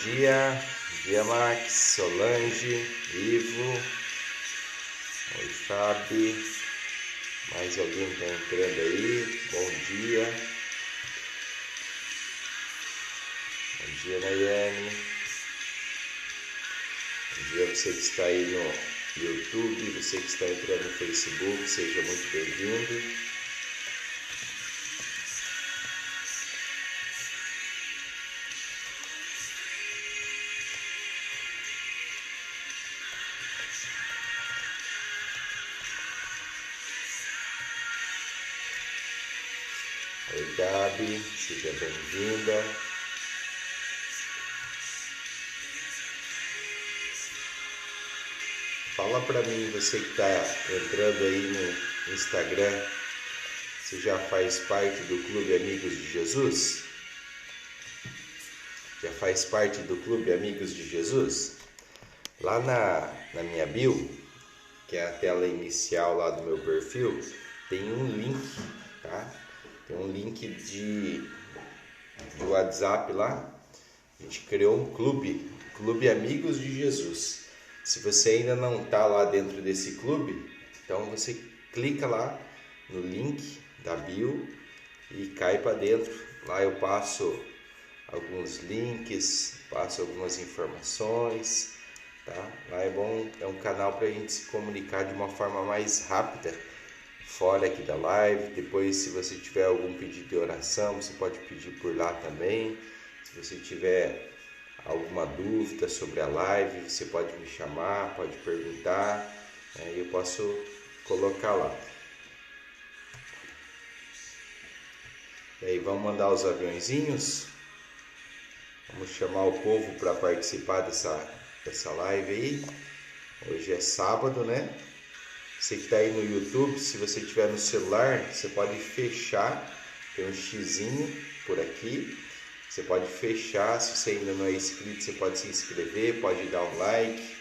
dia Max, Solange, Ivo, oi Fabi, mais alguém está entrando aí, bom dia Nayane, bom dia você que está aí no YouTube, você que está entrando no Facebook, seja muito bem-vindo. Oi Gabi, seja bem-vinda. Fala pra mim, você que está entrando aí no Instagram, você já faz parte do Clube Amigos de Jesus? Já faz parte do Clube Amigos de Jesus? Lá na minha bio, que é a tela inicial lá do meu perfil, tem um link, tá? Tem um link de WhatsApp lá. A gente criou um Clube Amigos de Jesus. Se você ainda não está lá dentro desse clube, então você clica lá no link da bio e cai para dentro. Lá eu passo alguns links, passo algumas informações, tá? Lá é bom, é um canal para a gente se comunicar de uma forma mais rápida, fora aqui da live. Depois, se você tiver algum pedido de oração, você pode pedir por lá também. Se você tiver alguma dúvida sobre a live, você pode me chamar, pode perguntar, e eu posso colocar lá. E aí, vamos mandar os aviãozinhos? Vamos chamar o povo para participar dessa live aí. Hoje é sábado, né? Você que está aí no YouTube, se você estiver no celular, você pode fechar, tem um xizinho por aqui, você pode fechar. Se você ainda não é inscrito, você pode se inscrever, pode dar um like,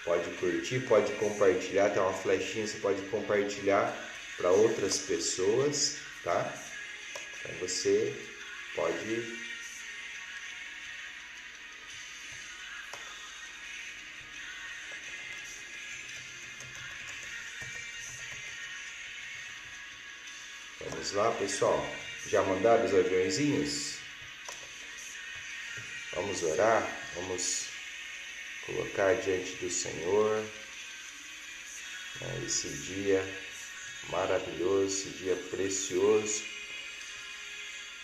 pode curtir, pode compartilhar, tem uma flechinha, você pode compartilhar para outras pessoas, tá? Então você pode Vamos lá, pessoal. Já mandaram os aviãozinhos? Vamos orar, vamos colocar diante do Senhor esse dia maravilhoso, esse dia precioso,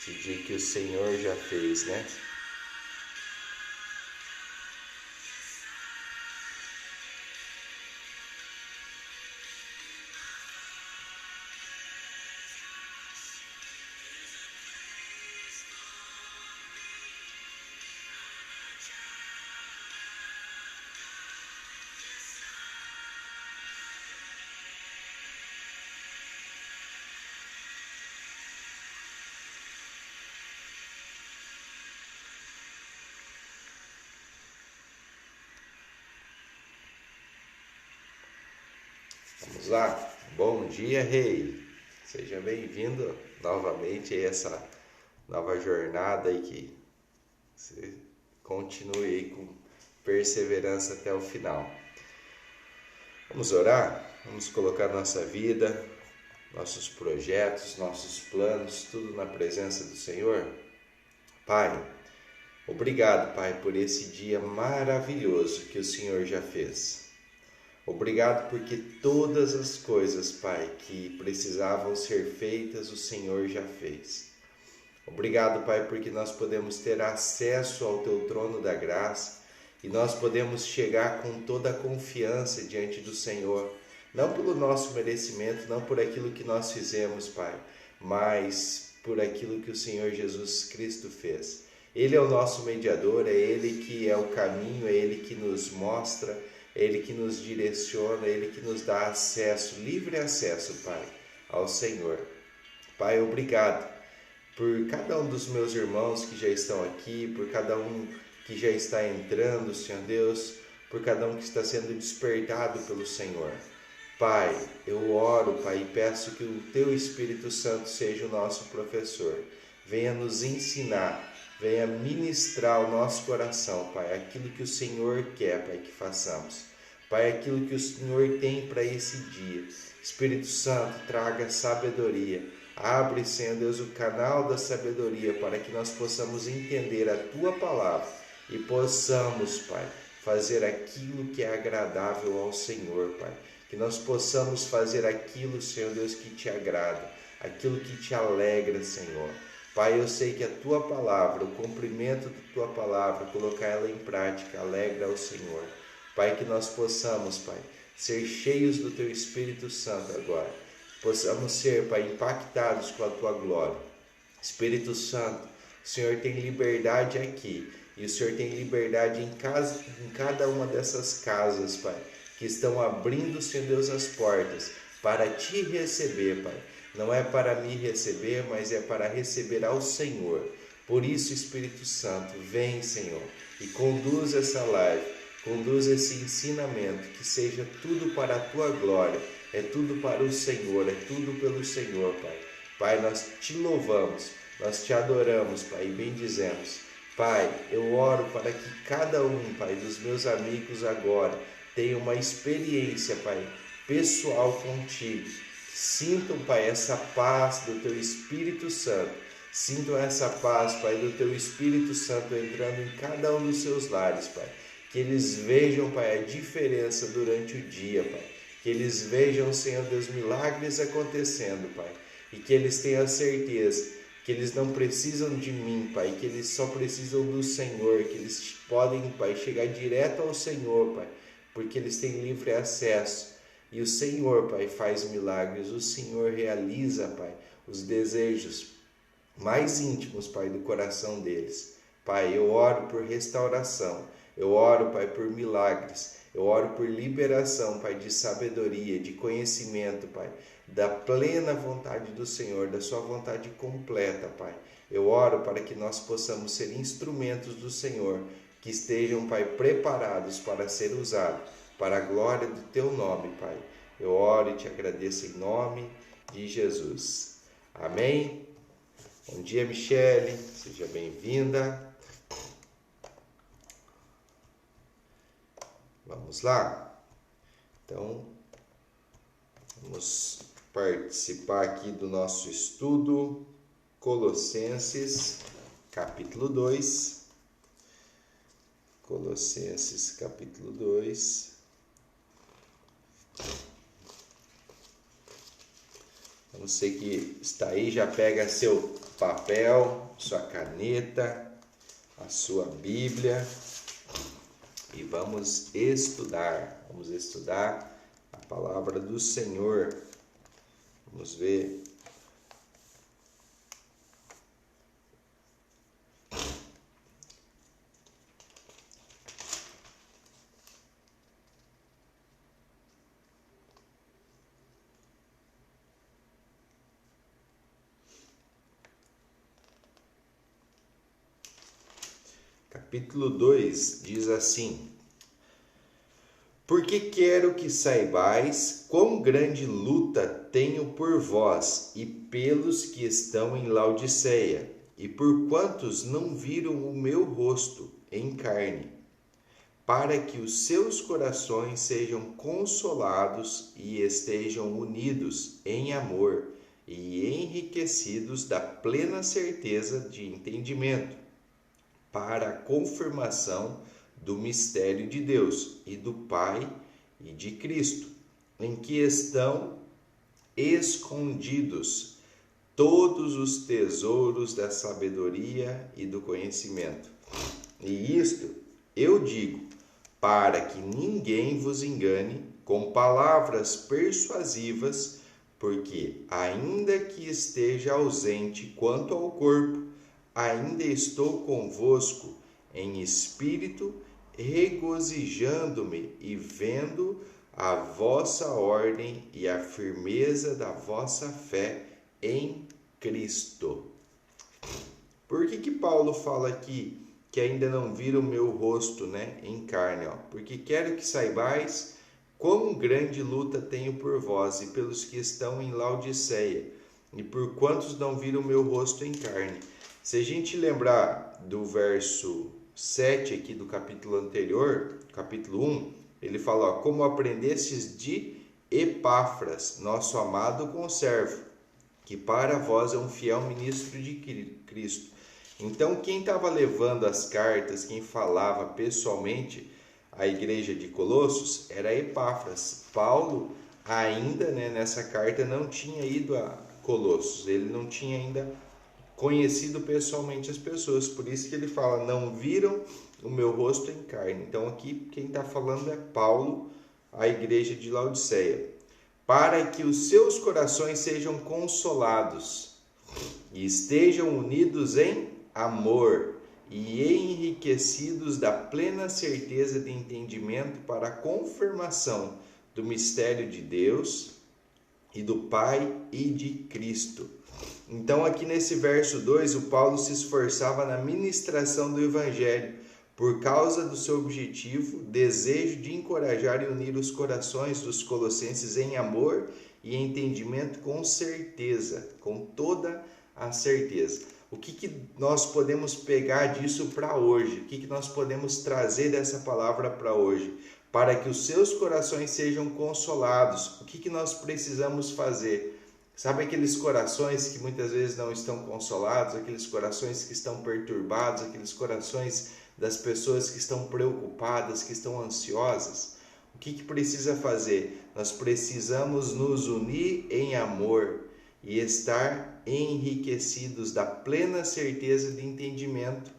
esse dia que o Senhor já fez, né? Vamos lá, bom dia, Rei, seja bem-vindo novamente a essa nova jornada aí, que você continue aí com perseverança até o final. Vamos orar, vamos colocar nossa vida, nossos projetos, nossos planos, tudo na presença do Senhor. Pai, obrigado, Pai, por esse dia maravilhoso que o Senhor já fez. Obrigado porque todas as coisas, Pai, que precisavam ser feitas, o Senhor já fez. Obrigado, Pai, porque nós podemos ter acesso ao Teu trono da graça e nós podemos chegar com toda a confiança diante do Senhor, não pelo nosso merecimento, não por aquilo que nós fizemos, Pai, mas por aquilo que o Senhor Jesus Cristo fez. Ele é o nosso mediador, é Ele que é o caminho, é Ele que nos mostra, é Ele que nos direciona, é Ele que nos dá acesso, livre acesso, Pai, ao Senhor. Pai, obrigado por cada um dos meus irmãos que já estão aqui, por cada um que já está entrando, Senhor Deus, por cada um que está sendo despertado pelo Senhor. Pai, eu oro, Pai, e peço que o Teu Espírito Santo seja o nosso professor. Venha nos ensinar venha ministrar ao nosso coração, Pai, aquilo que o Senhor quer, Pai, que façamos. Pai, aquilo que o Senhor tem para esse dia. Espírito Santo, traga sabedoria. Abre, Senhor Deus, o canal da sabedoria para que nós possamos entender a Tua palavra e possamos, Pai, fazer aquilo que é agradável ao Senhor, Pai. Que nós possamos fazer aquilo, Senhor Deus, que te agrada, aquilo que te alegra, Senhor. Pai, eu sei que a Tua palavra, o cumprimento da Tua palavra, colocar ela em prática, alegra ao Senhor. Pai, que nós possamos, Pai, ser cheios do Teu Espírito Santo agora. Possamos ser, Pai, impactados com a Tua glória. Espírito Santo, o Senhor tem liberdade aqui. E o Senhor tem liberdade em cada uma dessas casas, Pai, que estão abrindo, Senhor Deus, as portas para Te receber, Pai. Não é para me receber, mas é para receber ao Senhor. Por isso, Espírito Santo, vem, Senhor, e conduz essa live, conduz esse ensinamento, que seja tudo para a Tua glória, é tudo para o Senhor, é tudo pelo Senhor, Pai. Pai, nós Te louvamos, nós Te adoramos, Pai, e bendizemos. Pai, eu oro para que cada um, Pai, dos meus amigos agora tenha uma experiência, Pai, pessoal contigo. Sintam, Pai, essa paz do Teu Espírito Santo. Sintam essa paz, Pai, do Teu Espírito Santo entrando em cada um dos seus lares, Pai. Que eles vejam, Pai, a diferença durante o dia, Pai. Que eles vejam, Senhor Deus, milagres acontecendo, Pai. E que eles tenham a certeza que eles não precisam de mim, Pai, que eles só precisam do Senhor, que eles podem, Pai, chegar direto ao Senhor, Pai, porque eles têm livre acesso. E o Senhor, Pai, faz milagres, o Senhor realiza, Pai, os desejos mais íntimos, Pai, do coração deles. Pai, eu oro por restauração, eu oro, Pai, por milagres, eu oro por liberação, Pai, de sabedoria, de conhecimento, Pai, da plena vontade do Senhor, da Sua vontade completa, Pai. Eu oro para que nós possamos ser instrumentos do Senhor, que estejam, Pai, preparados para ser usados, para a glória do Teu nome, Pai. Eu oro e Te agradeço em nome de Jesus. Amém? Bom dia, Michele, seja bem-vinda. Vamos lá? Então, vamos participar aqui do nosso estudo, Colossenses, capítulo 2. Colossenses, capítulo 2. Você que está aí, já pega seu papel, sua caneta, a sua Bíblia e vamos estudar a palavra do Senhor. Vamos ver. Capítulo 2 diz assim: Porque quero que saibais quão grande luta tenho por vós e pelos que estão em Laodiceia, e por quantos não viram o meu rosto em carne, para que os seus corações sejam consolados e estejam unidos em amor e enriquecidos da plena certeza de entendimento, para a confirmação do mistério de Deus e do Pai e de Cristo, em que estão escondidos todos os tesouros da sabedoria e do conhecimento. E isto eu digo, para que ninguém vos engane com palavras persuasivas, porque ainda que esteja ausente quanto ao corpo, ainda estou convosco em espírito, regozijando-me e vendo a vossa ordem e a firmeza da vossa fé em Cristo. Por que Paulo fala aqui que ainda não viram o meu rosto, em carne? Porque quero que saibais quão grande luta tenho por vós e pelos que estão em Laodiceia, e por quantos não viram o meu rosto em carne. Se a gente lembrar do verso 7 aqui do capítulo anterior, capítulo 1, ele fala, ó, como aprendestes de Epáfras, nosso amado conservo, que para vós é um fiel ministro de Cristo. Então, quem estava levando as cartas, quem falava pessoalmente à igreja de Colossos, era Epáfras. Paulo, ainda, né, nessa carta, não tinha ido a Colossos, ele não tinha ainda conhecido pessoalmente as pessoas, por isso que ele fala, não viram o meu rosto em carne. Então, aqui, quem está falando é Paulo, à igreja de Laodiceia. Para que os seus corações sejam consolados e estejam unidos em amor e enriquecidos da plena certeza de entendimento para a confirmação do mistério de Deus e do Pai e de Cristo. Então aqui nesse verso 2, o Paulo se esforçava na ministração do Evangelho por causa do seu objetivo, desejo de encorajar e unir os corações dos colossenses em amor e entendimento com certeza, com toda a certeza. O que nós podemos pegar disso para hoje? O que nós podemos trazer dessa palavra para hoje? Para que os seus corações sejam consolados. O que nós precisamos fazer? Sabe aqueles corações que muitas vezes não estão consolados, aqueles corações que estão perturbados, aqueles corações das pessoas que estão preocupadas, que estão ansiosas? O que precisa fazer? Nós precisamos nos unir em amor e estar enriquecidos da plena certeza de entendimento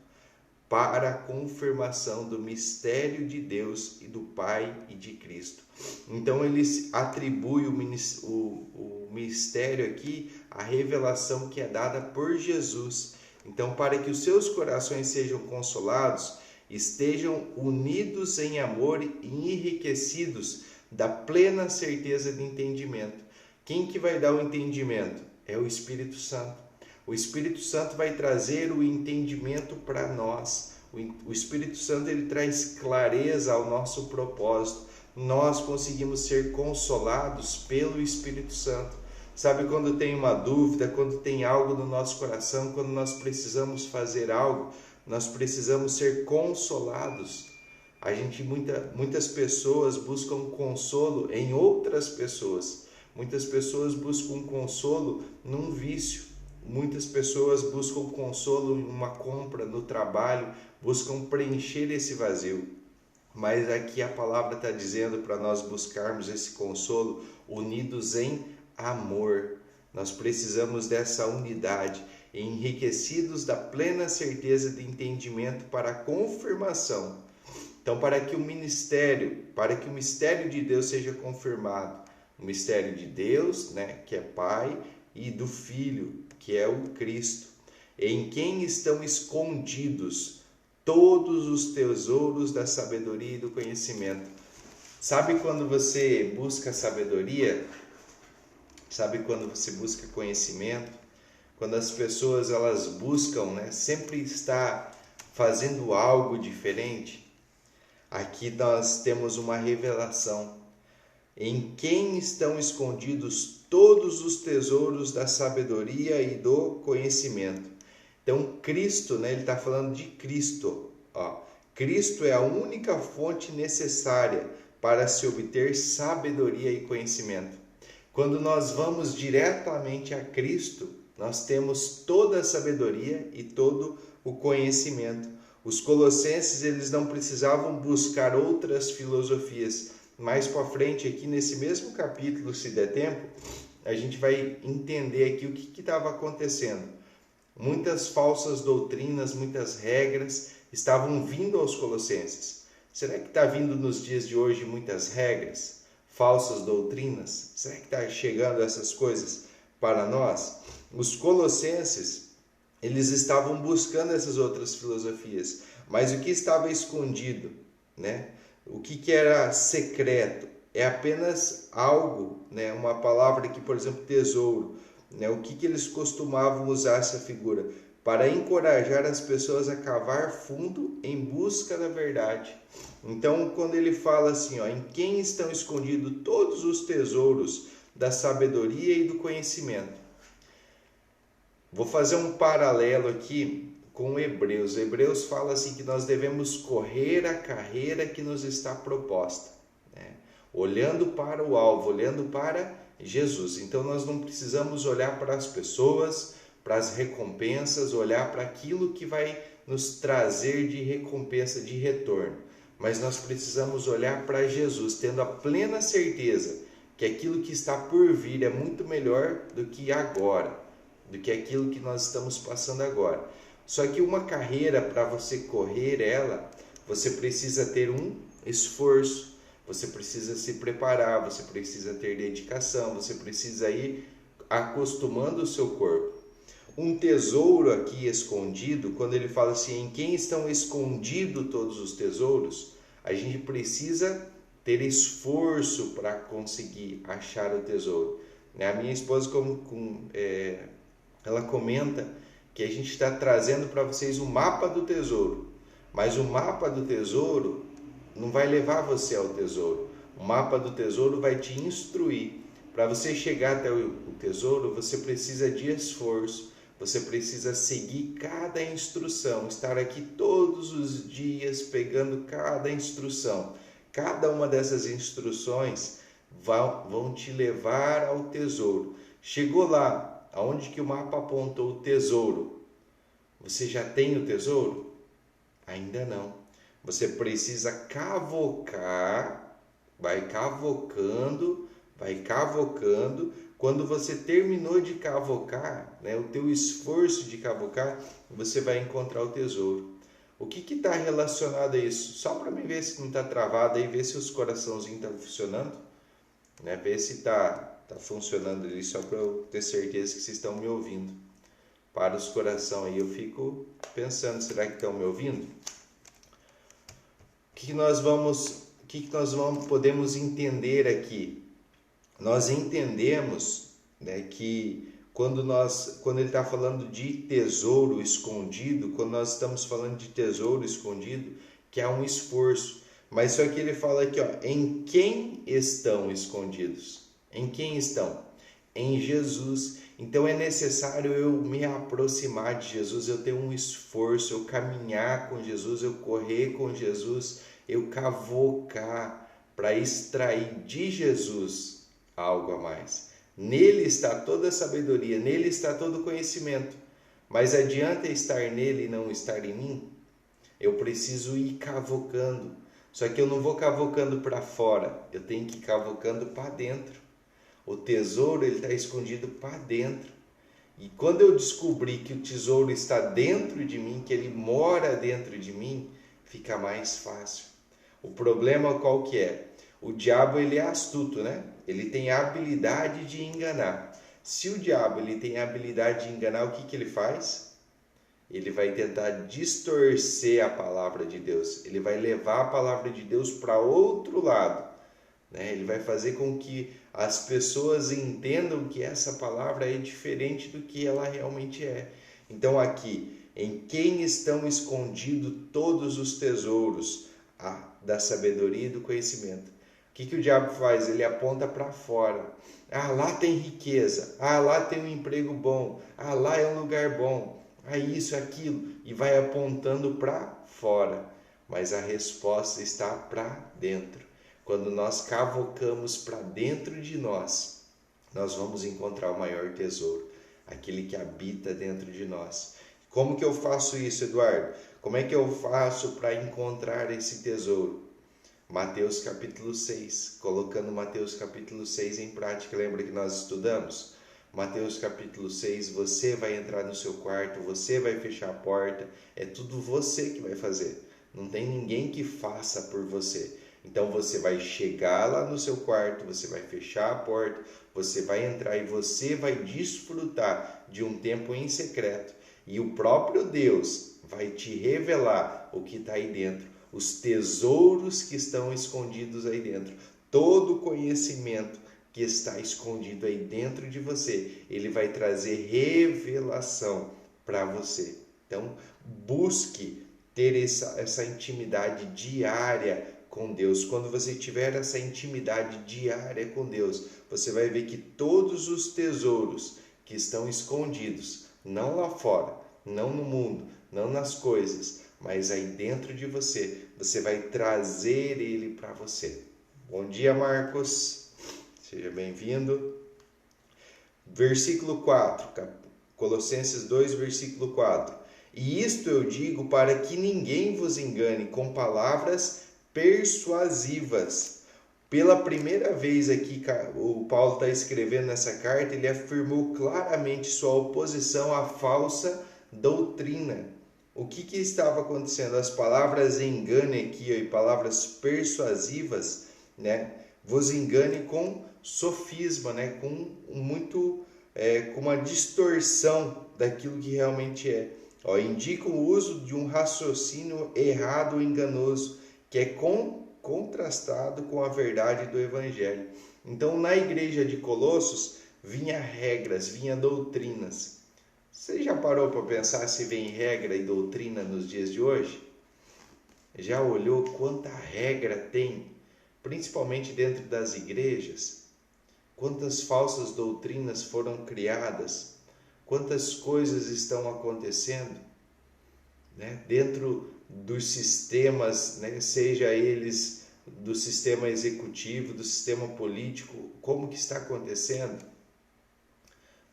para a confirmação do mistério de Deus e do Pai e de Cristo. Então ele atribui o mistério aqui à revelação que é dada por Jesus. Então, para que os seus corações sejam consolados, estejam unidos em amor e enriquecidos da plena certeza de entendimento. Quem que vai dar o entendimento? É o Espírito Santo. O Espírito Santo vai trazer o entendimento para nós. O Espírito Santo ele traz clareza ao nosso propósito. Nós conseguimos ser consolados pelo Espírito Santo. Sabe, quando tem uma dúvida, quando tem algo no nosso coração, quando nós precisamos fazer algo, nós precisamos ser consolados. Muitas pessoas buscam consolo em outras pessoas. Muitas pessoas buscam consolo num vício. Muitas pessoas buscam consolo em uma compra, no trabalho, buscam preencher esse vazio. Mas aqui a palavra está dizendo para nós buscarmos esse consolo unidos em amor. Nós precisamos dessa unidade, enriquecidos da plena certeza de entendimento para a confirmação. Então, para que o mistério de Deus seja confirmado, o mistério de Deus, né, que é Pai, e do Filho, que é o Cristo, em quem estão escondidos todos os tesouros da sabedoria e do conhecimento. Sabe quando você busca sabedoria? Sabe quando você busca conhecimento? Quando as pessoas elas buscam, né, sempre estar fazendo algo diferente. Aqui nós temos uma revelação. Em quem estão escondidos todos os tesouros da sabedoria e do conhecimento. Então, Cristo, né, ele está falando de Cristo. Ó. Cristo é a única fonte necessária para se obter sabedoria e conhecimento. Quando nós vamos diretamente a Cristo, nós temos toda a sabedoria e todo o conhecimento. Os colossenses eles não precisavam buscar outras filosofias. Mais para frente, aqui nesse mesmo capítulo, se der tempo, a gente vai entender aqui o que estava acontecendo. Muitas falsas doutrinas, muitas regras estavam vindo aos colossenses. Será que está vindo nos dias de hoje muitas regras, falsas doutrinas? Será que está chegando essas coisas para nós? Os colossenses, eles estavam buscando essas outras filosofias, mas o que estava escondido, né? O que era secreto? É apenas algo, né? Uma palavra aqui, por exemplo, tesouro. Né? O que eles costumavam usar essa figura? Para encorajar as pessoas a cavar fundo em busca da verdade. Então, quando ele fala assim, ó, em quem estão escondidos todos os tesouros da sabedoria e do conhecimento. Vou fazer um paralelo aqui com Hebreus. Hebreus fala assim que nós devemos correr a carreira que nos está proposta, né? Olhando para o alvo, olhando para Jesus. Então nós não precisamos olhar para as pessoas, para as recompensas, olhar para aquilo que vai nos trazer de recompensa, de retorno. Mas nós precisamos olhar para Jesus, tendo a plena certeza que aquilo que está por vir é muito melhor do que agora, do que aquilo que nós estamos passando agora. Só que uma carreira, para você correr ela, você precisa ter um esforço, você precisa se preparar, você precisa ter dedicação, você precisa ir acostumando o seu corpo. Um tesouro aqui escondido, quando ele fala assim, em quem estão escondidos todos os tesouros, a gente precisa ter esforço para conseguir achar o tesouro. A minha esposa, ela comenta que a gente está trazendo para vocês o mapa do tesouro, mas o mapa do tesouro não vai levar você ao tesouro. O mapa do tesouro vai te instruir. Para você chegar até o tesouro, você precisa de esforço, você precisa seguir cada instrução, estar aqui todos os dias pegando cada instrução. Cada uma dessas instruções vão te levar ao tesouro. Chegou lá, aonde que o mapa apontou o tesouro, você já tem o tesouro? Ainda não. Você precisa cavocar, vai cavocando. Quando você terminou de cavocar, né, o teu esforço de cavocar, você vai encontrar o tesouro. O que está relacionado a isso? Só para me ver se não está travado aí, ver se os coraçãozinhos estão funcionando, né? Ver se está funcionando ali, só para eu ter certeza que vocês estão me ouvindo. Para os corações aí, eu fico pensando, será que estão me ouvindo? O que nós podemos entender aqui? Nós entendemos, né, que quando ele está falando de tesouro escondido, quando nós estamos falando de tesouro escondido, que há um esforço. Mas só que ele fala aqui, em quem estão escondidos? Em quem estão? Em Jesus. Então é necessário eu me aproximar de Jesus, eu ter um esforço, eu caminhar com Jesus, eu correr com Jesus, eu cavocar para extrair de Jesus algo a mais. Nele está toda a sabedoria, nele está todo o conhecimento. Mas adianta estar nele e não estar em mim? Eu preciso ir cavocando. Só que eu não vou cavocando para fora, eu tenho que ir cavocando para dentro. O tesouro ele está escondido para dentro. E quando eu descobrir que o tesouro está dentro de mim, que ele mora dentro de mim, fica mais fácil. O problema qual que é? O diabo ele é astuto, né? Ele tem a habilidade de enganar. Se o diabo ele tem a habilidade de enganar, o que ele faz? Ele vai tentar distorcer a palavra de Deus. Ele vai levar a palavra de Deus para outro lado, né? Ele vai fazer com que as pessoas entendam que essa palavra é diferente do que ela realmente é. Então aqui, em quem estão escondidos todos os tesouros da sabedoria e do conhecimento? O que o diabo faz? Ele aponta para fora. Lá tem riqueza. Lá tem um emprego bom. Lá é um lugar bom. Isso, aquilo. E vai apontando para fora. Mas a resposta está para dentro. Quando nós cavocamos para dentro de nós, nós vamos encontrar o maior tesouro. Aquele que habita dentro de nós. Como que eu faço isso, Eduardo? Como é que eu faço para encontrar esse tesouro? Mateus capítulo 6, colocando Mateus capítulo 6 em prática. Lembra que nós estudamos? Mateus capítulo 6, você vai entrar no seu quarto, você vai fechar a porta, é tudo você que vai fazer. Não tem ninguém que faça por você. Então você vai chegar lá no seu quarto, você vai fechar a porta, você vai entrar e você vai desfrutar de um tempo em secreto. E o próprio Deus vai te revelar o que está aí dentro. Os tesouros que estão escondidos aí dentro, todo o conhecimento que está escondido aí dentro de você, ele vai trazer revelação para você. Então, busque ter essa intimidade diária com Deus. Quando você tiver essa intimidade diária com Deus, você vai ver que todos os tesouros que estão escondidos não lá fora, não no mundo, não nas coisas, mas aí dentro de você. Você vai trazer ele para você. Bom dia, Marcos. Seja bem-vindo. Versículo 4, Colossenses 2, versículo 4. E isto eu digo para que ninguém vos engane com palavras persuasivas. Pela primeira vez aqui, o Paulo está escrevendo nessa carta, ele afirmou claramente sua oposição à falsa doutrina. O que estava acontecendo? As palavras engane aqui e palavras persuasivas, né? Vos engane com sofisma, né? Com uma distorção daquilo que realmente é. Indica o uso de um raciocínio errado ou enganoso, que é contrastado com a verdade do Evangelho. Então, na igreja de Colossos, vinha regras, vinha doutrinas. Você já parou para pensar se vem regra e doutrina nos dias de hoje? Já olhou quanta regra tem, principalmente dentro das igrejas? Quantas falsas doutrinas foram criadas? Quantas coisas estão acontecendo, né? Dentro dos sistemas, né? Seja eles do sistema executivo, do sistema político, como que está acontecendo?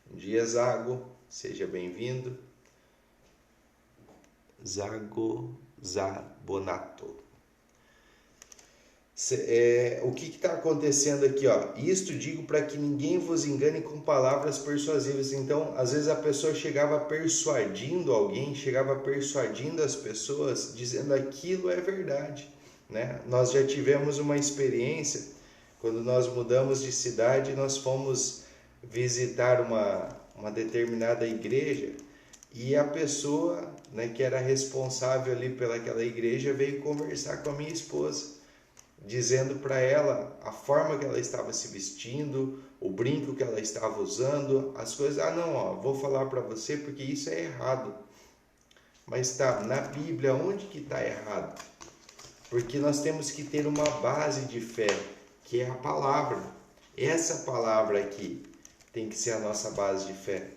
Bom dia, Zago, seja bem-vindo. Zago Zabonato. O que está acontecendo aqui? Isto digo para que ninguém vos engane com palavras persuasivas. Então, às vezes a pessoa chegava persuadindo alguém, chegava persuadindo as pessoas, dizendo aquilo é verdade, né? Nós já tivemos uma experiência, quando nós mudamos de cidade, nós fomos visitar uma determinada igreja e a pessoa, né, que era responsável ali pelaquela igreja veio conversar com a minha esposa, dizendo para ela a forma que ela estava se vestindo, o brinco que ela estava usando, as coisas. Vou falar para você porque isso é errado. Mas tá, na Bíblia, onde que está errado? Porque nós temos que ter uma base de fé, que é a palavra. Essa palavra aqui tem que ser a nossa base de fé.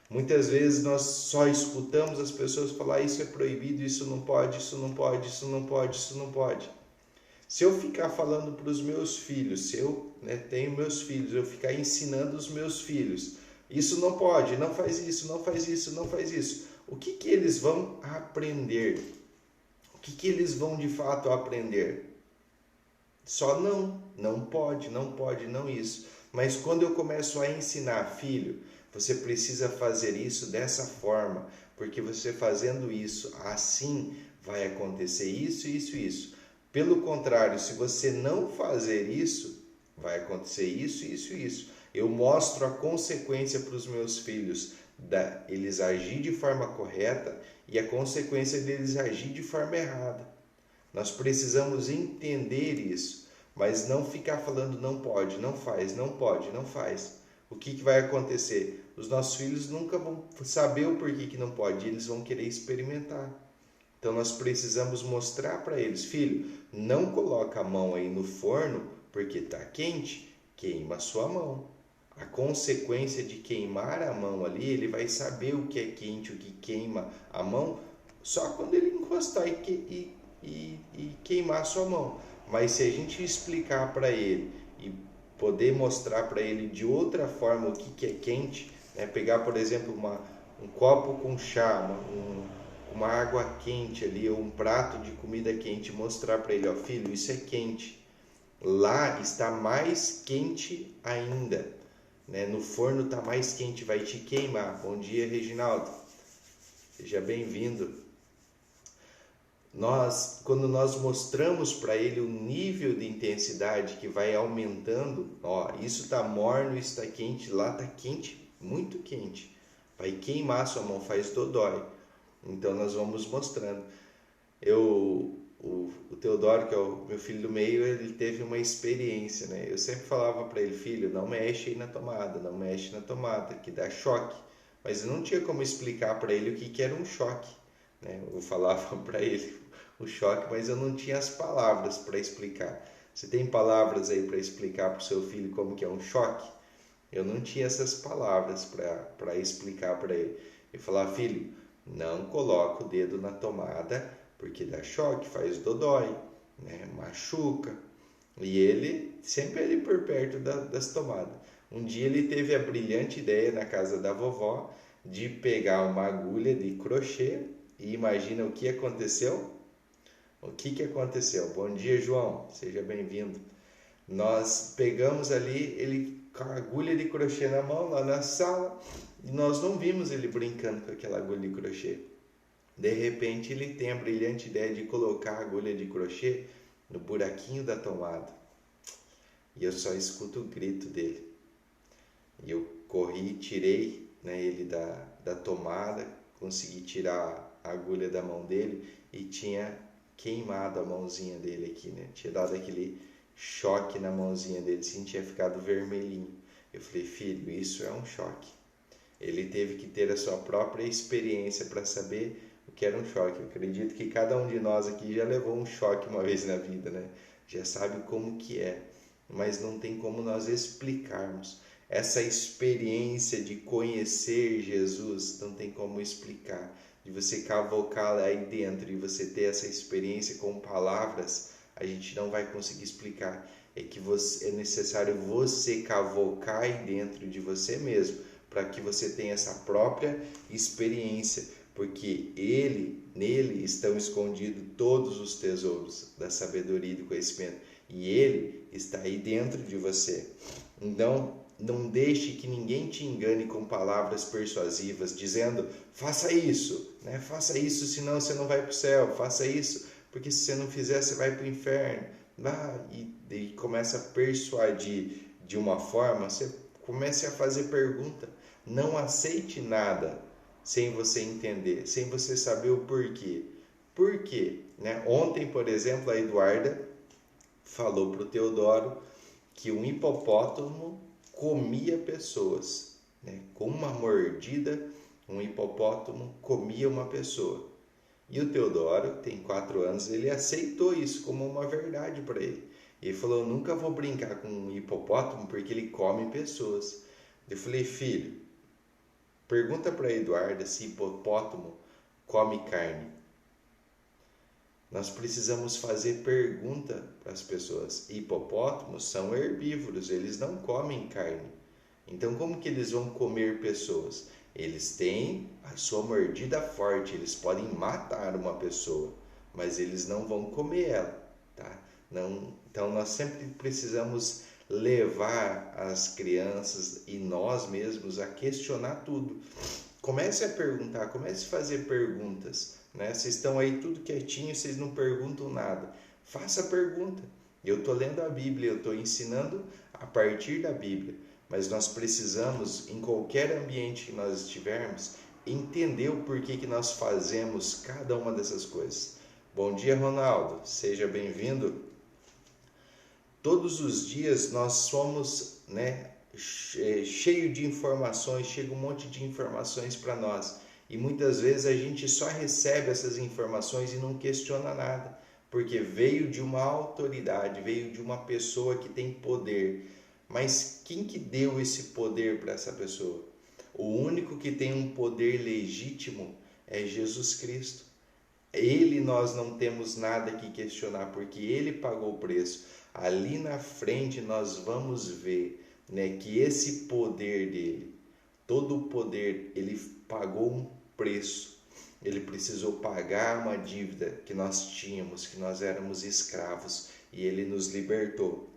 Muitas vezes nós só escutamos as pessoas falar isso é proibido, isso não pode, isso não pode, isso não pode, isso não pode. Se eu ficar falando para os meus filhos, se eu tenho meus filhos, eu ficar ensinando os meus filhos, isso não pode, não faz isso, não faz isso, não faz isso. O que eles vão aprender? O que eles vão de fato aprender? Só não pode, não isso. Mas quando eu começo a ensinar, filho, você precisa fazer isso dessa forma, porque você fazendo isso assim vai acontecer isso, isso, isso. Pelo contrário, se você não fazer isso, vai acontecer isso, isso, isso. Eu mostro a consequência para os meus filhos, eles agir de forma correta e a consequência deles agir de forma errada. Nós precisamos entender isso, mas não ficar falando não pode, não faz, não pode, não faz. O que vai acontecer? Os nossos filhos nunca vão saber o porquê que não pode, eles vão querer experimentar. Então nós precisamos mostrar para eles, filho, não coloca a mão aí no forno porque está quente, queima a sua mão. A consequência de queimar a mão ali, ele vai saber o que é quente, o que queima a mão, só quando ele encostar e queimar a sua mão. Mas se a gente explicar para ele e poder mostrar para ele de outra forma o que é quente, né? Pegar, por exemplo, um copo com chá, uma água quente ali, ou um prato de comida quente, mostrar para ele, filho, isso é quente. Lá está mais quente ainda, né? No forno está mais quente, vai te queimar. Bom dia, Reginaldo. Seja bem-vindo. Quando nós mostramos para ele o nível de intensidade que vai aumentando, isso está morno, isso está quente, lá está quente, muito quente. Vai queimar a sua mão, faz dodói. Então nós vamos mostrando. O Teodoro, que é o meu filho do meio, ele teve uma experiência, né? Eu sempre falava para ele, filho, não mexe aí na tomada, não mexe na tomada, que dá choque. Mas eu não tinha como explicar para ele o que era um choque, né? Eu falava para ele o choque, mas eu não tinha as palavras para explicar. Você tem palavras aí para explicar para o seu filho como que é um choque? eu não tinha essas palavras para explicar para ele. Eu falava: filho, não coloca o dedo na tomada, porque dá choque, faz dodói, né? Machuca. E ele, sempre ali por perto das tomadas. Um dia ele teve a brilhante ideia na casa da vovó de pegar uma agulha de crochê e imagina o que aconteceu? O que aconteceu? Bom dia, João, seja bem-vindo. Nós pegamos ali, ele com a agulha de crochê na mão, lá na sala, e nós não vimos ele brincando com aquela agulha de crochê. De repente ele tem a brilhante ideia de colocar a agulha de crochê no buraquinho da tomada. E eu só escuto o grito dele. E eu corri, tirei, né, ele da tomada, consegui tirar a agulha da mão dele e tinha queimado a mãozinha dele aqui, né? Tinha dado aquele choque na mãozinha dele, assim, tinha ficado vermelhinho. Eu falei: filho, isso é um choque. Ele teve que ter a sua própria experiência para saber o que era um choque. Eu acredito que cada um de nós aqui já levou um choque uma vez na vida, né? Já sabe como que é, mas não tem como nós explicarmos. Essa experiência de conhecer Jesus não tem como explicar. De você cavocar aí dentro e você ter essa experiência com palavras, a gente não vai conseguir explicar. É que é necessário você cavocar aí dentro de você mesmo, para que você tenha essa própria experiência, porque nele estão escondidos todos os tesouros da sabedoria e do conhecimento, e ele está aí dentro de você. Então, não deixe que ninguém te engane com palavras persuasivas, dizendo: faça isso, né? Faça isso, senão você não vai para o céu, faça isso, porque se você não fizer, você vai para o inferno. E começa a persuadir de uma forma, você comece a fazer pergunta. Não aceite nada sem você entender, sem você saber o porquê. Por quê? Né? Ontem, por exemplo, a Eduarda falou para o Teodoro que um hipopótamo comia pessoas, né? Com uma mordida, um hipopótamo comia uma pessoa. E o Teodoro, tem 4 anos, ele aceitou isso como uma verdade para ele. Ele falou: eu nunca vou brincar com um hipopótamo porque ele come pessoas. Eu falei: filho, pergunta para a Eduarda se hipopótamo come carne. Nós precisamos fazer pergunta para as pessoas. Hipopótamos são herbívoros, eles não comem carne. Então, como que eles vão comer pessoas? Eles têm a sua mordida forte, eles podem matar uma pessoa, mas eles não vão comer ela, tá? Não, então, nós sempre precisamos levar as crianças e nós mesmos a questionar tudo. Comece a perguntar, comece a fazer perguntas, né? Vocês estão aí tudo quietinho, vocês não perguntam nada. Faça pergunta. Eu estou lendo a Bíblia, eu estou ensinando a partir da Bíblia. Mas nós precisamos, em qualquer ambiente que nós estivermos, entender o porquê que nós fazemos cada uma dessas coisas. Bom dia, Ronaldo. Seja bem-vindo. Todos os dias nós somos, né, cheio de informações, chega um monte de informações para nós. E muitas vezes a gente só recebe essas informações e não questiona nada, porque veio de uma autoridade, veio de uma pessoa que tem poder. Mas quem que deu esse poder para essa pessoa? O único que tem um poder legítimo é Jesus Cristo. Ele nós não temos nada que questionar, porque ele pagou o preço. Ali na frente nós vamos ver, né, que esse poder dele, todo o poder, ele pagou um preço. Ele precisou pagar uma dívida que nós tínhamos, que nós éramos escravos, e ele nos libertou.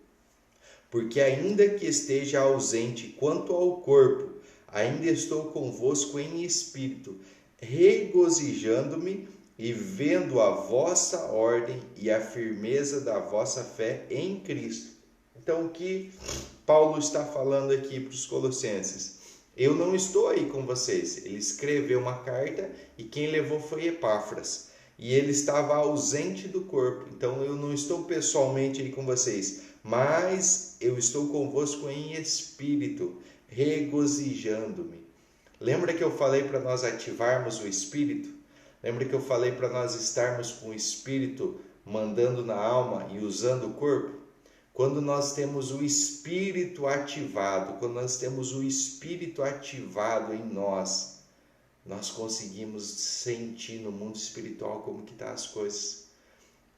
Porque ainda que esteja ausente quanto ao corpo, ainda estou convosco em espírito, regozijando-me e vendo a vossa ordem e a firmeza da vossa fé em Cristo. Então, o que Paulo está falando aqui para os colossenses? Eu não estou aí com vocês. Ele escreveu uma carta e quem levou foi Epáfras. E ele estava ausente do corpo. Então, eu não estou pessoalmente aí com vocês, mas eu estou convosco em espírito, regozijando-me. Lembra que eu falei para nós ativarmos o espírito? Lembra que eu falei para nós estarmos com o espírito mandando na alma e usando o corpo? Quando nós temos o Espírito ativado, quando nós temos o Espírito ativado em nós, nós conseguimos sentir no mundo espiritual como que tá as coisas.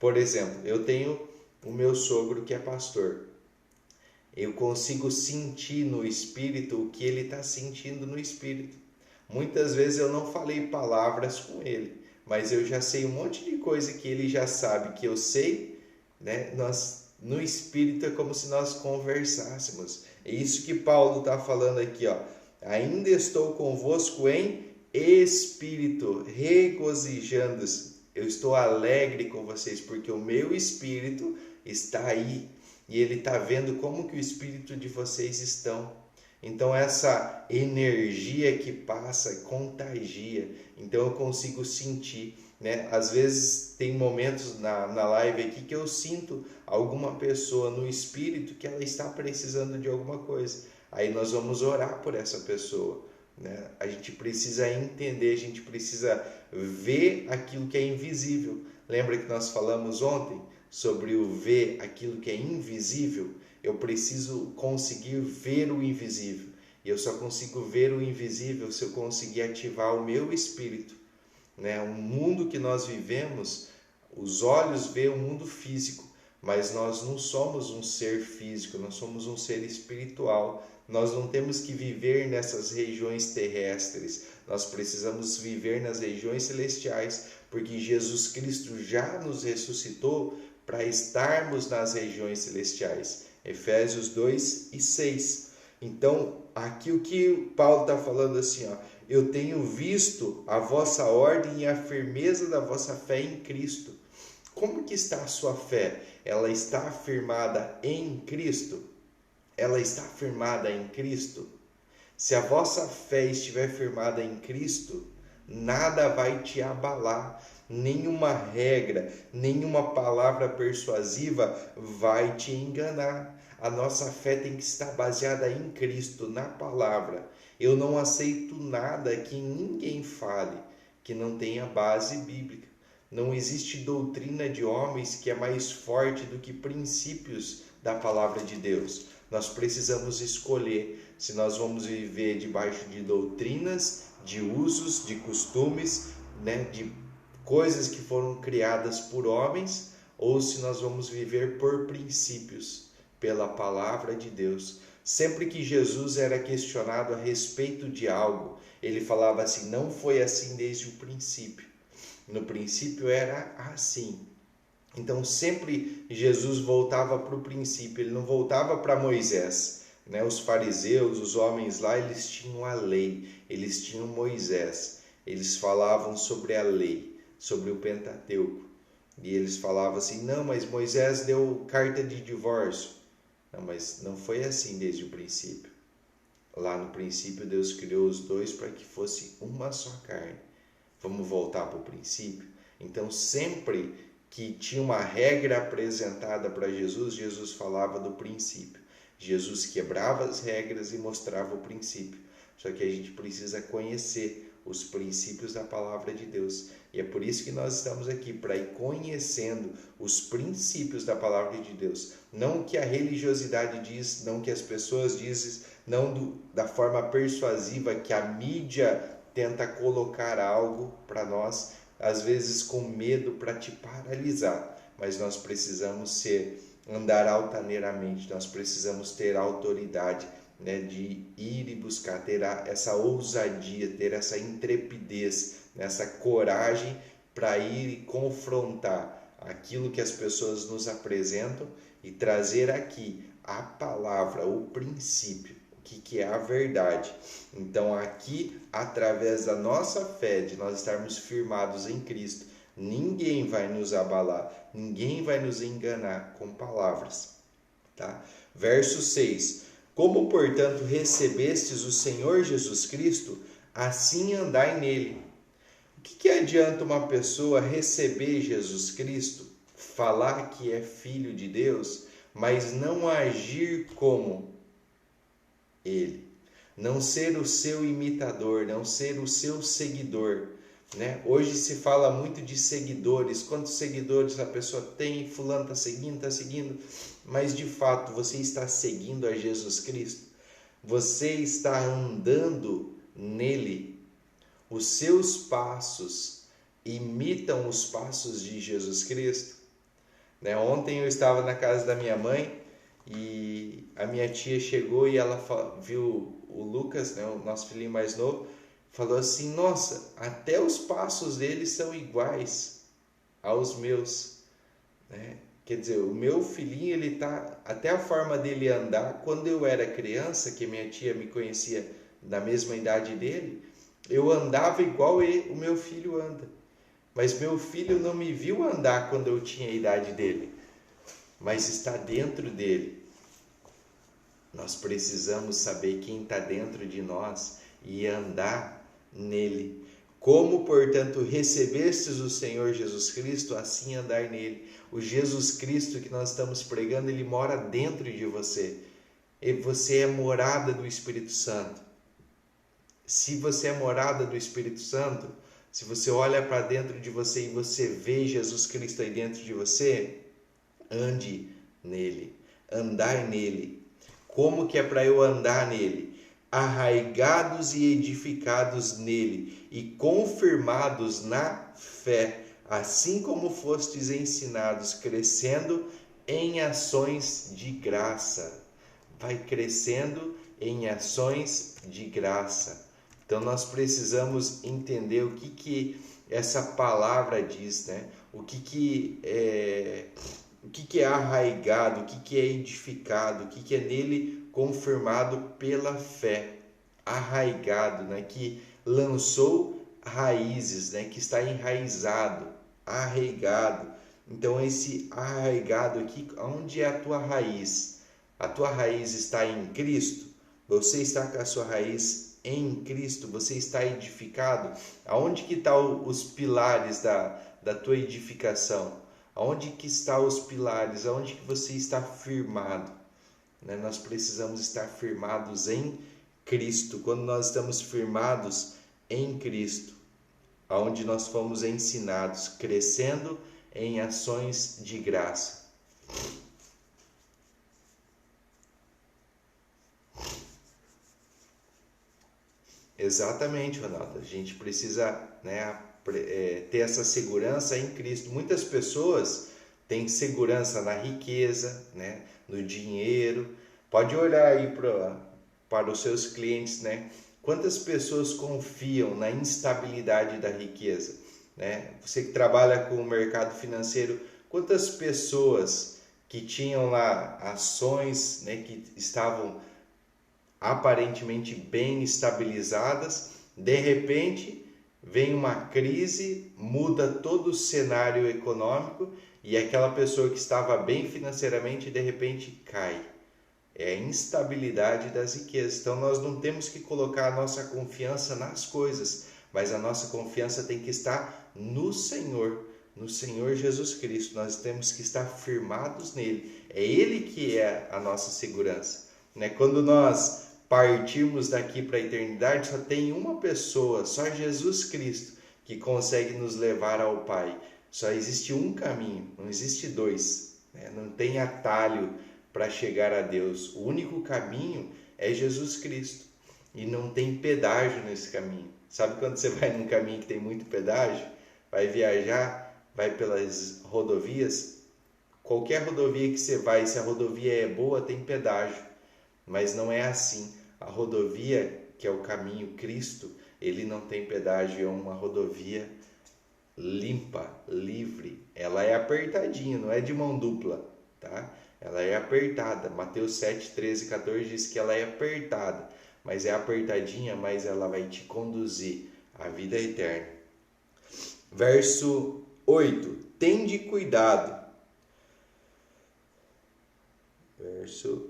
Por exemplo, eu tenho o meu sogro que é pastor. Eu consigo sentir no Espírito o que ele está sentindo no Espírito. Muitas vezes eu não falei palavras com ele, mas eu já sei um monte de coisa que ele já sabe que eu sei, né? No Espírito é como se nós conversássemos. É isso que Paulo está falando aqui, ó. Ainda estou convosco em espírito, regozijando-se. Eu estou alegre com vocês, porque o meu Espírito está aí. E ele está vendo como que o espírito de vocês estão. Então essa energia que passa contagia. Então eu consigo sentir, né? Às vezes tem momentos na live aqui que eu sinto alguma pessoa no espírito que ela está precisando de alguma coisa. Aí nós vamos orar por essa pessoa, né? A gente precisa entender, a gente precisa ver aquilo que é invisível. Lembra que nós falamos ontem sobre o ver aquilo que é invisível? Eu preciso conseguir ver o invisível. E eu só consigo ver o invisível se eu conseguir ativar o meu espírito, né? O mundo que nós vivemos, os olhos veem o mundo físico, mas nós não somos um ser físico, nós somos um ser espiritual. Nós não temos que viver nessas regiões terrestres, nós precisamos viver nas regiões celestiais, porque Jesus Cristo já nos ressuscitou para estarmos nas regiões celestiais. Efésios 2:6. Então, aqui o que Paulo está falando assim, ó, eu tenho visto a vossa ordem e a firmeza da vossa fé em Cristo. Como que está a sua fé? Ela está firmada em Cristo? Ela está firmada em Cristo? Se a vossa fé estiver firmada em Cristo, nada vai te abalar. Nenhuma regra, nenhuma palavra persuasiva vai te enganar. A nossa fé tem que estar baseada em Cristo, na palavra. Eu não aceito nada que ninguém fale que não tenha base bíblica. Não existe doutrina de homens que é mais forte do que princípios da palavra de Deus. Nós precisamos escolher se nós vamos viver debaixo de doutrinas, de usos, de costumes, né, de coisas que foram criadas por homens, ou se nós vamos viver por princípios, pela palavra de Deus. Sempre que Jesus era questionado a respeito de algo, ele falava assim: não foi assim desde o princípio. No princípio era assim. Então sempre Jesus voltava para o princípio, ele não voltava para Moisés, né? Os fariseus, os homens lá, eles tinham a lei, eles tinham Moisés, eles falavam sobre a lei, sobre o Pentateuco, e eles falavam assim: não, mas Moisés deu carta de divórcio. Não, mas não foi assim desde o princípio. Lá no princípio Deus criou os dois para que fosse uma só carne. Vamos voltar para o princípio? Então sempre que tinha uma regra apresentada para Jesus, Jesus falava do princípio. Jesus quebrava as regras e mostrava o princípio. Só que a gente precisa conhecer os princípios da palavra de Deus. E é por isso que nós estamos aqui, para ir conhecendo os princípios da palavra de Deus. Não o que a religiosidade diz, não o que as pessoas dizem, não da forma persuasiva que a mídia tenta colocar algo para nós, às vezes com medo para te paralisar. Mas nós precisamos andar altaneiramente, nós precisamos ter autoridade, né, de ir e buscar, ter essa ousadia, ter essa intrepidez, essa coragem para ir e confrontar aquilo que as pessoas nos apresentam e trazer aqui a palavra, o princípio, o que é a verdade. Então aqui, através da nossa fé, de nós estarmos firmados em Cristo, ninguém vai nos abalar, ninguém vai nos enganar com palavras, tá? Verso 6. Como, portanto, recebestes o Senhor Jesus Cristo, assim andai nele. O que adianta uma pessoa receber Jesus Cristo, falar que é filho de Deus, mas não agir como ele? Não ser o seu imitador, não ser o seu seguidor. né? Hoje se fala muito de seguidores, quantos seguidores a pessoa tem, fulano está seguindo, mas de fato você está seguindo a Jesus Cristo? Você está andando nele? Os seus passos imitam os passos de Jesus Cristo? Né? Ontem eu estava na casa da minha mãe e a minha tia chegou e ela viu o Lucas, né, o nosso filhinho mais novo, falou assim: nossa, até os passos dele são iguais aos meus, né? Quer dizer, o meu filhinho, ele tá, até a forma dele andar, quando eu era criança, que minha tia me conhecia da mesma idade dele, eu andava igual o meu filho anda. Mas meu filho não me viu andar quando eu tinha a idade dele, mas está dentro dele. Nós precisamos saber quem está dentro de nós e andar nele. Como, portanto, recebestes o Senhor Jesus Cristo, assim andar nele. O Jesus Cristo que nós estamos pregando, ele mora dentro de você. E você é morada do Espírito Santo. Se você é morada do Espírito Santo, se você olha para dentro de você e você vê Jesus Cristo aí dentro de você, ande nele, andar nele. Como que é para eu andar nele? Arraigados e edificados nele e confirmados na fé, assim como fostes ensinados, crescendo em ações de graça. Vai crescendo em ações de graça. Então nós precisamos entender o que essa palavra diz, né? O que é arraigado, o que é edificado, o que é nele confirmado pela fé. Arraigado, né? Que lançou raízes, né? Que está enraizado, arraigado. Então esse arraigado aqui, onde é a tua raiz? A tua raiz está em Cristo? Você está com a sua raiz em Cristo? Você está edificado? Aonde que estão os pilares da tua edificação? Aonde que estão os pilares? Aonde que você está firmado? Né? Nós precisamos estar firmados em Cristo. Quando nós estamos firmados em Cristo, aonde nós fomos ensinados, crescendo em ações de graça. Exatamente, Ronaldo. A gente precisa, né, ter essa segurança em Cristo. Muitas pessoas têm segurança na riqueza, né, no dinheiro. Pode olhar aí para os seus clientes, né? Quantas pessoas confiam na instabilidade da riqueza, né? Você que trabalha com o mercado financeiro, quantas pessoas que tinham lá ações, né, que estavam aparentemente bem estabilizadas, de repente vem uma crise, muda todo o cenário econômico e aquela pessoa que estava bem financeiramente de repente cai. É a instabilidade das riquezas. Então nós não temos que colocar a nossa confiança nas coisas, mas a nossa confiança tem que estar no Senhor Jesus Cristo. Nós temos que estar firmados nele. É ele que é a nossa segurança, né? Quando nós partirmos daqui para a eternidade, só tem uma pessoa, só Jesus Cristo, que consegue nos levar ao Pai. Só existe um caminho, não existe dois, né? Não tem atalho para chegar a Deus. O único caminho é Jesus Cristo e não tem pedágio nesse caminho. Sabe quando você vai num caminho que tem muito pedágio? Vai viajar, vai pelas rodovias? Qualquer rodovia que você vai, se a rodovia é boa, tem pedágio. Mas não é assim. A rodovia, que é o caminho Cristo, ele não tem pedágio, é uma rodovia limpa, livre. Ela é apertadinha, não é de mão dupla, tá? Ela é apertada. Mateus 7, 13 e 14 diz que ela é apertada, mas é apertadinha, mas ela vai te conduzir à vida eterna. Verso 8. Tende cuidado.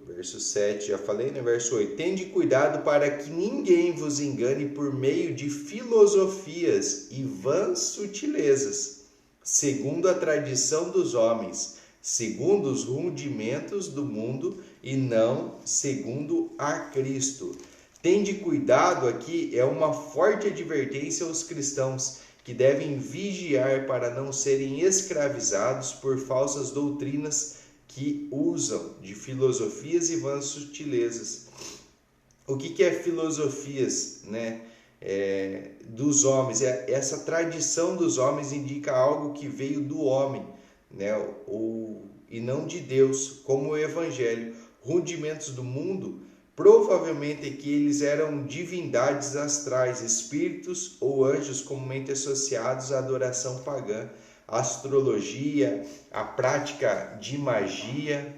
Verso 7, já falei, né? Verso 8. Tende cuidado para que ninguém vos engane por meio de filosofias e vãs sutilezas, segundo a tradição dos homens, segundo os rudimentos do mundo e não segundo a Cristo. Tende cuidado aqui é uma forte advertência aos cristãos que devem vigiar para não serem escravizados por falsas doutrinas que usam de filosofias e vãs sutilezas. O que é filosofias, né? Dos homens? Essa tradição dos homens indica algo que veio do homem, né? E não de Deus, como o Evangelho. Rudimentos do mundo, provavelmente que eles eram divindades astrais, espíritos ou anjos comumente associados à adoração pagã, à astrologia, à prática de magia,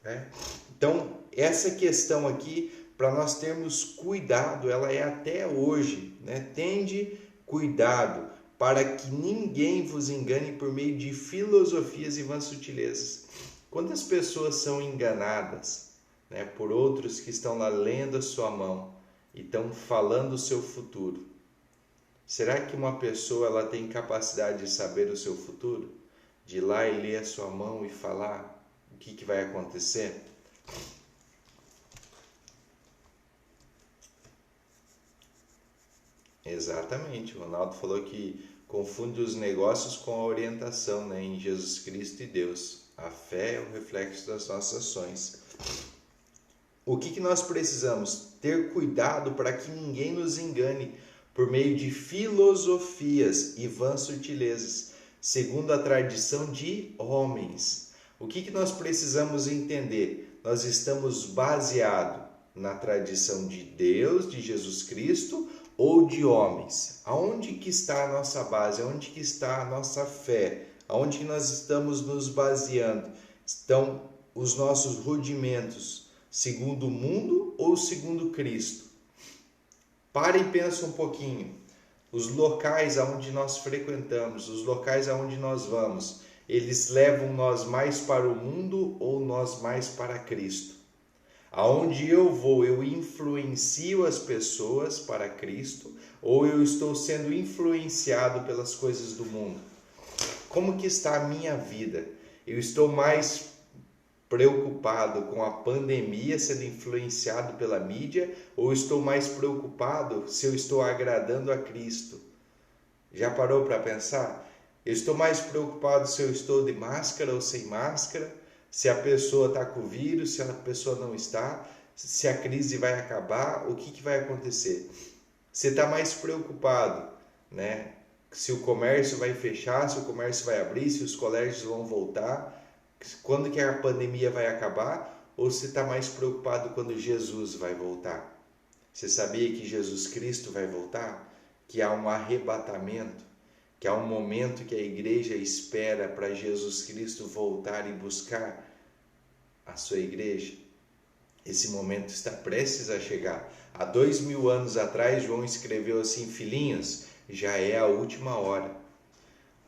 né? Então, essa questão aqui, para nós termos cuidado, ela é até hoje, né? Tende cuidado para que ninguém vos engane por meio de filosofias e vãs sutilezas. Quantas pessoas são enganadas, né, por outros que estão lá lendo a sua mão e estão falando o seu futuro? Será que uma pessoa ela tem capacidade de saber o seu futuro? De ir lá e ler a sua mão e falar o que vai acontecer? Exatamente, o Ronaldo falou que confunde os negócios com a orientação, né, em Jesus Cristo e Deus. A fé é o reflexo das nossas ações. O que nós precisamos? Ter cuidado para que ninguém nos engane por meio de filosofias e vãs sutilezas, segundo a tradição de homens. O que nós precisamos entender? Nós estamos baseados na tradição de Deus, de Jesus Cristo, ou de homens? Aonde que está a nossa base? Aonde que está a nossa fé? Aonde que nós estamos nos baseando? Estão os nossos rudimentos segundo o mundo ou segundo Cristo? Pare e pensa um pouquinho. Os locais aonde nós frequentamos, os locais aonde nós vamos, eles levam nós mais para o mundo ou nós mais para Cristo? Aonde eu vou, eu influencio as pessoas para Cristo ou eu estou sendo influenciado pelas coisas do mundo? Como que está a minha vida? Eu estou mais preocupado com a pandemia, sendo influenciado pela mídia, ou estou mais preocupado se eu estou agradando a Cristo? Já parou para pensar? Eu estou mais preocupado se eu estou de máscara ou sem máscara, se a pessoa está com o vírus, se a pessoa não está, se a crise vai acabar, o que vai acontecer? Você está mais preocupado, né? Se o comércio vai fechar, se o comércio vai abrir, se os colégios vão voltar, quando que a pandemia vai acabar, ou você está mais preocupado quando Jesus vai voltar? Você sabia que Jesus Cristo vai voltar? Que há um arrebatamento, que há um momento que a igreja espera para Jesus Cristo voltar e buscar a sua igreja? Esse momento está prestes a chegar. Há 2000 anos atrás, João escreveu assim: filhinhos, já é a última hora.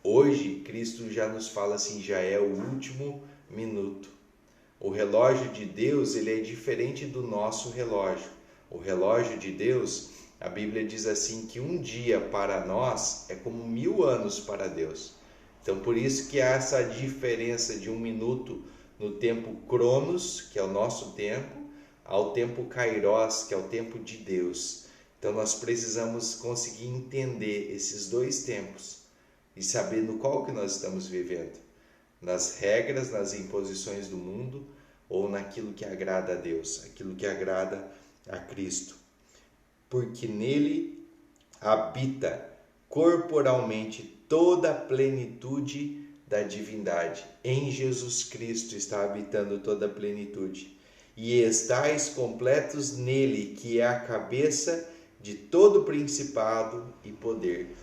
Hoje, Cristo já nos fala assim: já é o último minuto. O relógio de Deus, ele é diferente do nosso relógio. O relógio de Deus, a Bíblia diz assim que um dia para nós é como 1000 anos para Deus. Então, por isso que há essa diferença de um minuto no tempo Cronos, que é o nosso tempo, ao tempo Kairos, que é o tempo de Deus. Então, nós precisamos conseguir entender esses dois tempos e saber no qual que nós estamos vivendo. Nas regras, nas imposições do mundo ou naquilo que agrada a Deus, aquilo que agrada a Cristo. Porque nele habita corporalmente toda a plenitude da divindade. Em Jesus Cristo está habitando toda a plenitude. E estáis completos nele, que é a cabeça de todo principado e poder.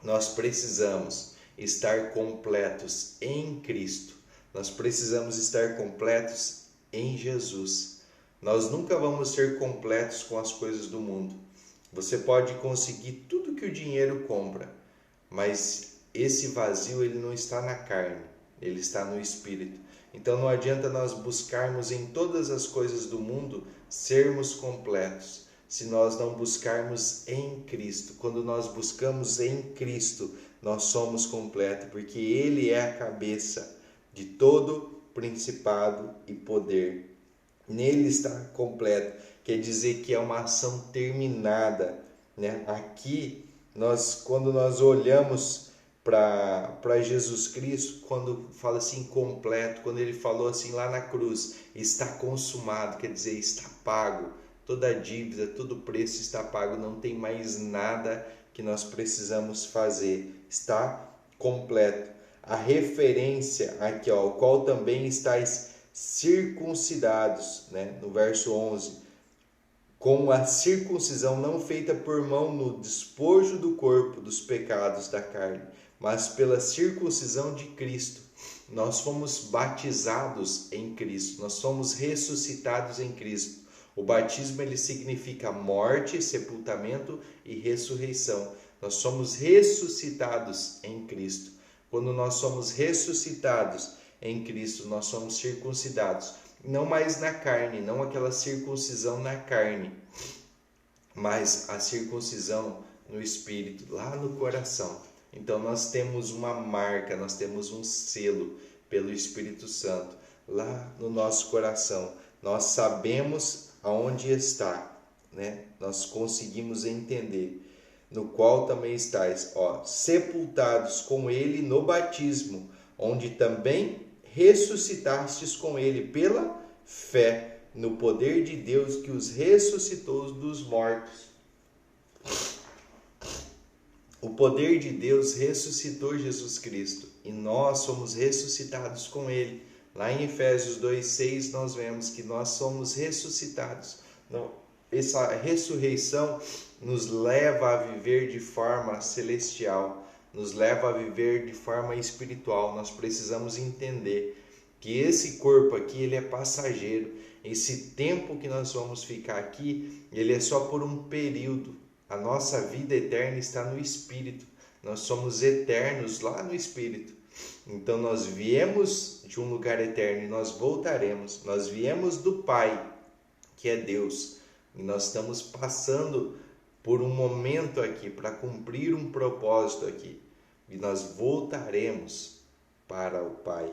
Nós precisamos estar completos em Cristo. Nós precisamos estar completos em Jesus. Nós nunca vamos ser completos com as coisas do mundo. Você pode conseguir tudo que o dinheiro compra, mas esse vazio ele não está na carne, ele está no espírito. Então não adianta nós buscarmos em todas as coisas do mundo sermos completos, se nós não buscarmos em Cristo. Quando nós buscamos em Cristo, nós somos completos, porque Ele é a cabeça de todo principado e poder. Nele está completo. quer dizer que é uma ação terminada, né? Aqui, quando nós olhamos para Jesus Cristo, quando fala assim completo, quando ele falou assim lá na cruz, está consumado, quer dizer, está pago, toda a dívida, todo o preço está pago, não tem mais nada que nós precisamos fazer, está completo. A referência aqui, ó, o qual também estáis circuncidados, né? No verso 11, com a circuncisão não feita por mão no despojo do corpo dos pecados da carne, mas pela circuncisão de Cristo. Nós fomos batizados em Cristo, nós somos ressuscitados em Cristo. O batismo ele significa morte, sepultamento e ressurreição. Nós somos ressuscitados em Cristo. Quando nós somos ressuscitados em Cristo, nós somos circuncidados. Não mais na carne, não aquela circuncisão na carne, mas a circuncisão no espírito, lá no coração. Então nós temos uma marca, nós temos um selo pelo Espírito Santo lá no nosso coração. Nós sabemos aonde está, né? Nós conseguimos entender. No qual também estáis, ó, sepultados com ele no batismo, onde também ressuscitastes com ele pela fé no poder de Deus que os ressuscitou dos mortos. O poder de Deus ressuscitou Jesus Cristo e nós somos ressuscitados com ele. Lá em Efésios 2:6 nós vemos que nós somos ressuscitados. Essa ressurreição nos leva a viver de forma celestial, nos leva a viver de forma espiritual. Nós precisamos entender que esse corpo aqui ele é passageiro. Esse tempo que nós vamos ficar aqui, ele é só por um período. A nossa vida eterna está no Espírito. Nós somos eternos lá no Espírito. Então nós viemos de um lugar eterno e nós voltaremos. Nós viemos do Pai, que é Deus. E nós estamos passando por um momento aqui para cumprir um propósito aqui. E nós voltaremos para o Pai.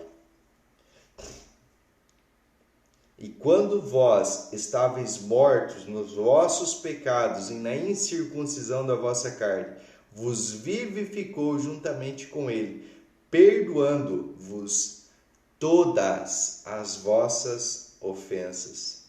E quando vós estáveis mortos nos vossos pecados e na incircuncisão da vossa carne, vos vivificou juntamente com ele, perdoando-vos todas as vossas ofensas.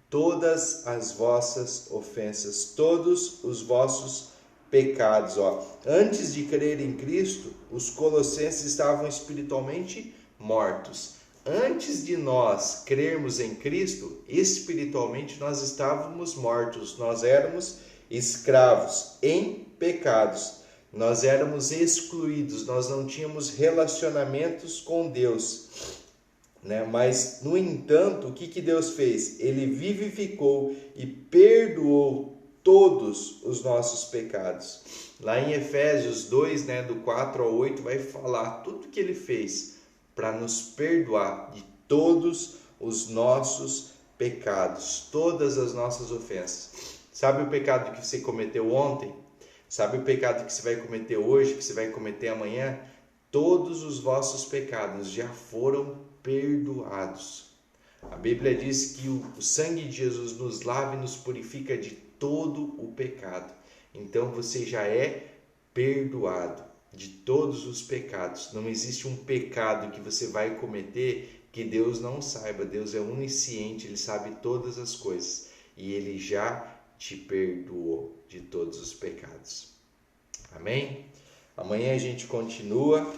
Todas as vossas ofensas, todos os vossos pecados. Ó. Antes de crer em Cristo, os colossenses estavam espiritualmente mortos. Antes de nós crermos em Cristo, espiritualmente nós estávamos mortos. Nós éramos escravos em pecados. Nós éramos excluídos, nós não tínhamos relacionamentos com Deus. Né? Mas, no entanto, o que Deus fez? Ele vivificou e perdoou todos os nossos pecados. Lá em Efésios 2, né, do 4 ao 8, vai falar tudo que ele fez para nos perdoar de todos os nossos pecados, todas as nossas ofensas. Sabe o pecado que você cometeu ontem? Sabe o pecado que você vai cometer hoje, que você vai cometer amanhã? Todos os vossos pecados já foram perdoados. A Bíblia diz que o sangue de Jesus nos lava e nos purifica de todo o pecado. Então você já é perdoado de todos os pecados. Não existe um pecado que você vai cometer que Deus não saiba. Deus é onisciente, Ele sabe todas as coisas. E Ele já te perdoou de todos os pecados. Amém? Amanhã a gente continua.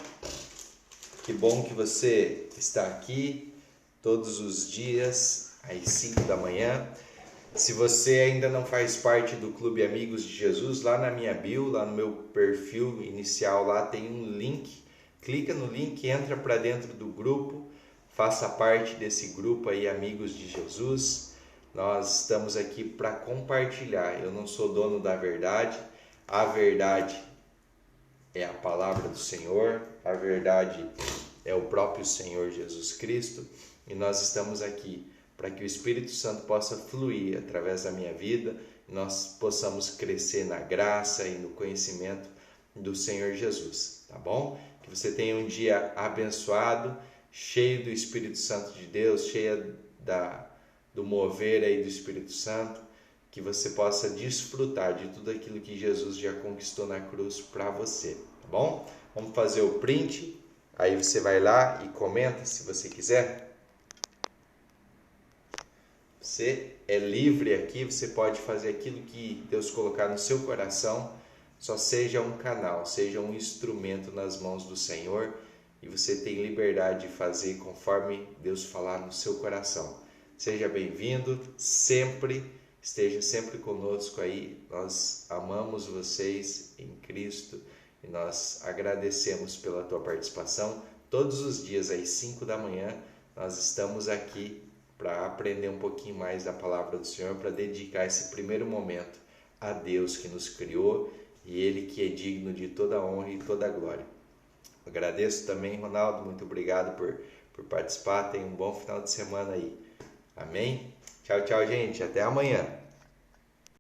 Que bom que você está aqui todos os dias às 5 da manhã. Se você ainda não faz parte do Clube Amigos de Jesus, lá na minha bio, lá no meu perfil inicial, lá tem um link. Clica no link, entra para dentro do grupo, faça parte desse grupo aí, Amigos de Jesus. Nós estamos aqui para compartilhar. Eu não sou dono da verdade, a verdade é a palavra do Senhor, a verdade é o próprio Senhor Jesus Cristo, e nós estamos aqui para que o Espírito Santo possa fluir através da minha vida, e nós possamos crescer na graça e no conhecimento do Senhor Jesus, tá bom? Que você tenha um dia abençoado, cheio do Espírito Santo de Deus, cheia do mover aí do Espírito Santo, que você possa desfrutar de tudo aquilo que Jesus já conquistou na cruz para você, tá bom? Vamos fazer o print, aí você vai lá e comenta se você quiser. Você é livre aqui, você pode fazer aquilo que Deus colocar no seu coração, só seja um canal, seja um instrumento nas mãos do Senhor, e você tem liberdade de fazer conforme Deus falar no seu coração. Seja bem-vindo, esteja sempre conosco aí. Nós amamos vocês em Cristo e nós agradecemos pela tua participação. Todos os dias às 5 da manhã nós estamos aqui para aprender um pouquinho mais da palavra do Senhor, para dedicar esse primeiro momento a Deus que nos criou e Ele que é digno de toda a honra e toda a glória. Agradeço também, Ronaldo, muito obrigado por participar. Tenha um bom final de semana aí. Amém? Tchau, tchau, gente. Até amanhã.